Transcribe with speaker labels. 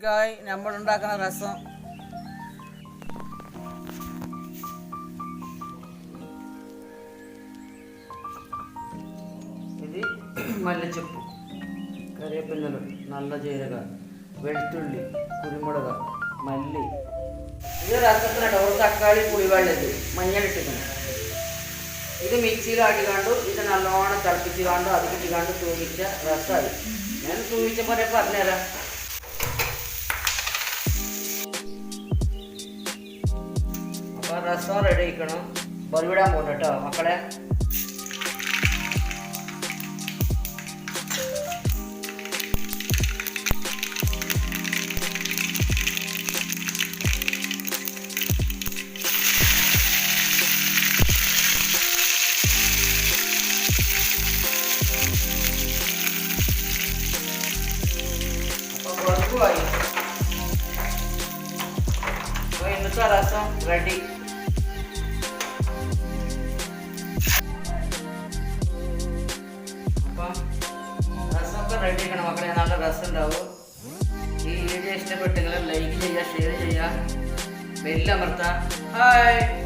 Speaker 1: Hi നമ്മൾ ഉണ്ടാക്കുന്ന രസം ഇത് മല്ലിച്ചപ്പ്, കറിവേപ്പില, നല്ല ജീരക, വെളുത്തുള്ളി, കുരുമുളക്, മല്ലി. ഇത് രസത്തിനായിട്ട് ഒരു തക്കാളി പുളിവെള്ളം മഞ്ഞളിട്ടിക്കണം. ഇത് മിക്സിയിൽ ആട്ടിക്കാണ്ടു ഇത് നല്ലോണം തിളപ്പിച്ച് കാണ്ടു അതിക്കിട്ടിക്കാണ്ട് തൂമിച്ച രസമായി. ഞാൻ തൂമിച്ചപ്പോൾ പറഞ്ഞുതരാം. അപ്പോൾ രസം റെഡി ആയിക്കണം. ബറിവിടാൻ പോകുന്നു കേട്ടോ മക്കളെ. അപ്പോൾ ഇന്നത്തെ രസം റെഡി. അപ്പം രസമൊക്കെ റെഡി ആക്കണം മക്കളെ, നല്ല രസം ഉണ്ടാവും. ഈ വീഡിയോ ഇഷ്ടപ്പെട്ടെങ്കിൽ ലൈക്ക് ചെയ്യുക, ഷെയർ ചെയ്യുക, ബെല്ലമർത്താം. ഹായ്.